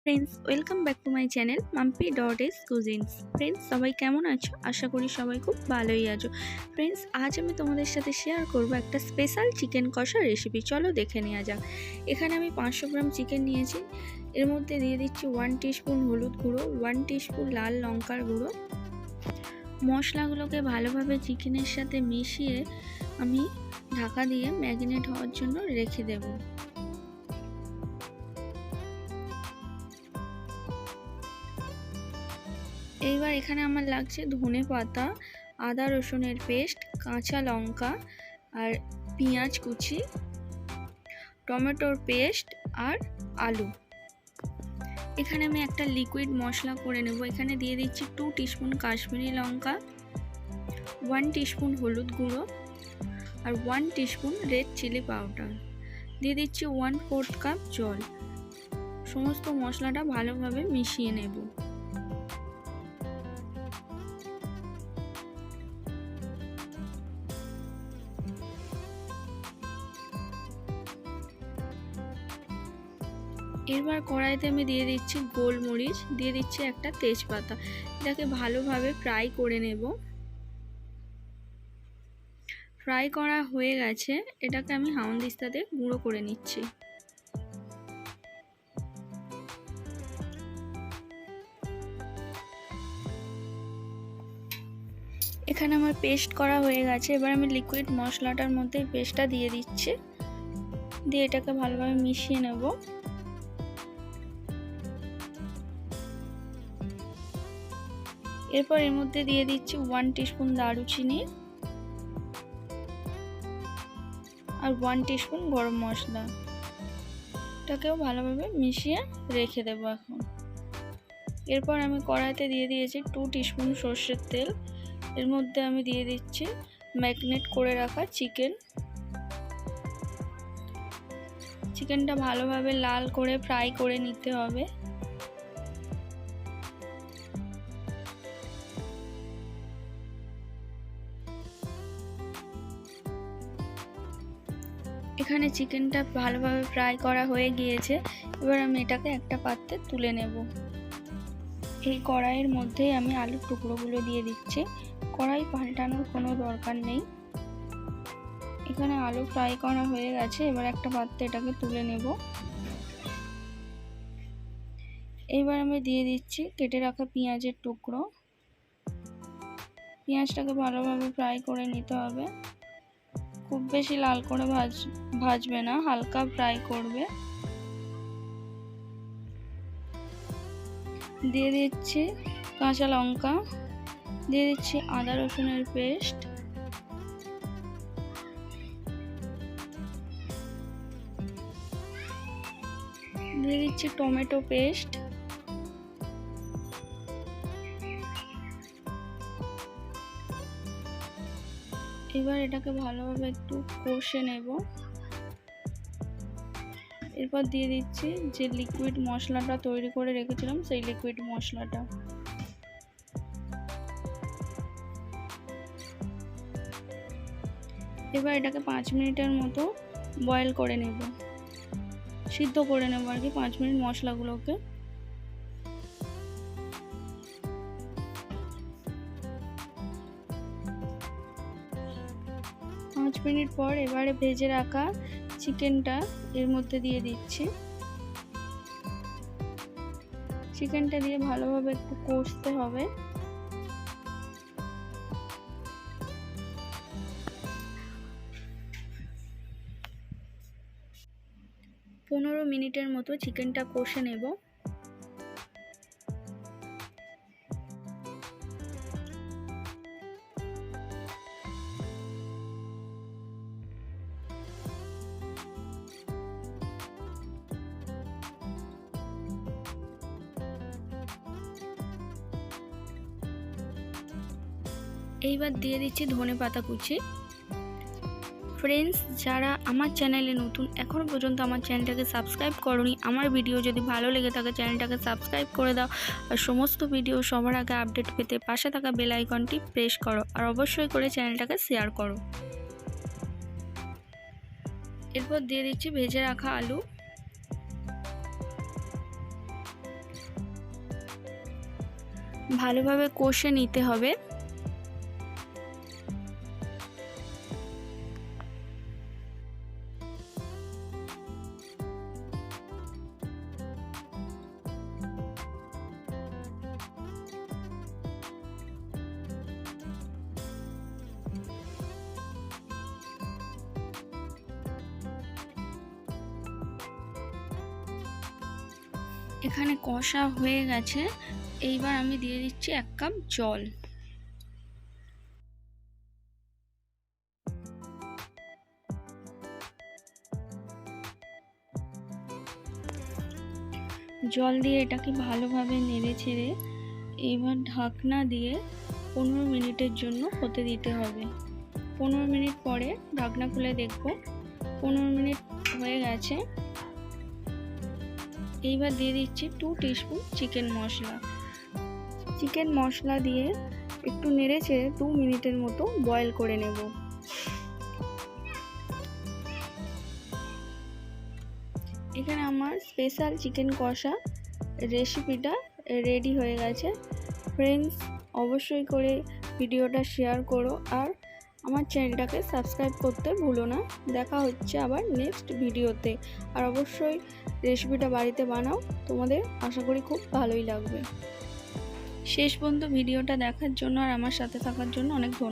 Friends, welcome back to my channel Mampi.S cousins. Friends, সবাই কেমন আছো? আশা করি সবাই খুব ভালোই আছো। ফ্রেন্ডস, আজ আমি তোমাদের সাথে শেয়ার করব একটা স্পেশাল চিকেন কষা রেসিপি। চলো দেখে নেওয়া যাক। এখানে আমি 500 গ্রাম চিকেন নিয়েছি। এর মধ্যে দিয়ে দিচ্ছি 1 টিস্পুন হলুদ গুঁড়ো, 1 টিস্পুন লাল লঙ্কার গুঁড়ো। মশলাগুলোকে ভালোভাবে চিকেনের সাথে মিশিয়ে আমি ঢাকা দিয়ে ম্যারিনেট হওয়ার জন্য রেখে দেবো। এইবার এখানে আমার লাগছে ধনে পাতা, আদা রসুনের পেস্ট, কাঁচা লঙ্কা আর পেঁয়াজ কুচি, টমেটোর পেস্ট আর আলু। এখানে আমি একটা লিকুইড মশলা করে নেব। এখানে দিয়ে দিচ্ছি 2 টিস্পুন কাশ্মীরি লঙ্কা, 1 টিস্পুন হলুদ গুঁড়ো আর 1 টিস্পুন রেড চিলি পাউডার। দিয়ে দিচ্ছি 1/4 কাপ জল। সমস্ত মশলাটা ভালোভাবে মিশিয়ে নেব। এবার কড়াইতে আমি দিয়ে দিচ্ছি গোলমরিচ, দিয়ে দিচ্ছি একটা তেজপাতা। এটাকে ভালোভাবে ফ্রাই করে নেব। ফ্রাই করা হয়ে গেছে, এটাকে আমি হামানদিস্তাতে গুঁড়ো করে নিচ্ছি। এখানে আমার পেস্ট করা হয়ে গেছে। এবার আমি লিকুইড মশলাটার মধ্যে পেস্টটা দিয়ে দিচ্ছি, দিয়ে এটাকে ভালোভাবে মিশিয়ে নেব। এরপর এর মধ্যে দিয়ে দিচ্ছি 1 টিস্পুন দারুচিনি আর 1 টিস্পুন গরম মশলা। এটাকেও ভালোভাবে মিশিয়ে রেখে দেবো এখন। এরপর আমি কড়াইতে দিয়ে দিয়েছি 2 টিস্পুন সর্ষের তেল। এর মধ্যে আমি দিয়ে দিচ্ছি ম্যারিনেট করে রাখা চিকেনটা ভালোভাবে লাল করে ফ্রাই করে নিতে হবে। এখানে চিকেনটা ভালোভাবে ফ্রাই করা হয়ে গিয়েছে। এবার আমি এটাকে একটা পাত্রে তুলে নেব। এই কড়াইয়ের মধ্যেই আমি আলুর টুকরোগুলো দিয়ে দিচ্ছি। কড়াই পাল্টানোর কোনো দরকার নেই। এখানে আলু ফ্রাই করা হয়ে গেছে। এবার একটা পাত্রে এটাকে তুলে নেব। এইবার আমি দিয়ে দিচ্ছি কেটে রাখা পেঁয়াজের টুকরো। পেঁয়াজটাকে ভালোভাবে ফ্রাই করে নিতে হবে। খুব বেশি লাল করে ভাজবে না, হালকা ফ্রাই করবে। দিয়ে দিচ্ছি কাঁচা লঙ্কা, দিয়ে দিচ্ছি আদা রসুনের পেস্ট, দিয়ে দিচ্ছি টমেটো পেস্ট। এবার এটাকে ভালোভাবে একটু কষে নেব। এরপর দিয়ে দিচ্ছি যে লিকুইড মশলাটা তৈরি করে রেখেছিলাম, সেই লিকুইড মশলাটা। এবার এটাকে 5 মিনিটের মতো বয়েল করে নেব, সিদ্ধ করে নেব আর কি 5 মিনিট মশলাগুলোকে। পাঁচ মিনিট পর এবারে ভেজে রাখা চিকেনটা এর মধ্যে দিয়ে দিচ্ছি। চিকেনটা দিয়ে ভালোভাবে একটু কষতে হবে। পনেরো মিনিটের মতো চিকেনটা কষে নেব। এইবার দিয়ে দিচ্ছি ধনে পাতা কুচি। ফ্রেন্ডস, যারা আমার চ্যানেলে নতুন, এখনও পর্যন্ত আমার চ্যানেলটাকে সাবস্ক্রাইব করোনি, আমার ভিডিও যদি ভালো লেগে থাকে চ্যানেলটাকে সাবস্ক্রাইব করে দাও। আর সমস্ত ভিডিও সবার আগে আপডেট পেতে পাশে থাকা বেল আইকনটি প্রেস করো। আর অবশ্যই করে চ্যানেলটাকে শেয়ার করো। এরপর দিয়ে দিচ্ছি ভেজে রাখা আলু। ভালোভাবে কষে নিতে হবে। এখানে কষা হয়ে গেছে, এইবার আমি দিয়ে দিচ্ছি 1 কাপ জল। জল দিয়ে এটাকে ভালোভাবে নেড়ে ছেড়ে এইবার ঢাকনা দিয়ে 15 মিনিটের জন্য হতে দিতে হবে। 15 মিনিট পরে ঢাকনা খুলে দেখব 15 মিনিট হয়ে গেছে। এইবার দিয়ে দিচ্ছি 2 টিস্পুন চিকেন মশলা। চিকেন মশলা দিয়ে একটু নেড়ে ছেড়ে 2 মিনিটের মতো বয়েল করে নেব। এখানে আমার স্পেশাল চিকেন কষা রেসিপিটা রেডি হয়ে গেছে। ফ্রেন্ডস, অবশ্যই করে ভিডিওটা শেয়ার করো আর আমার চ্যানেলটাকে সাবস্ক্রাইব করতে ভুলো না। দেখা হচ্ছে আবার নেক্সট ভিডিওতে। আর অবশ্যই রেসিপিটা বাড়িতে বানাও, তোমাদের আশা করি খুব ভালোই লাগবে। শেষ পর্যন্ত ভিডিওটা দেখার জন্য আর আমার সাথে থাকার জন্য অনেক ধন্যবাদ।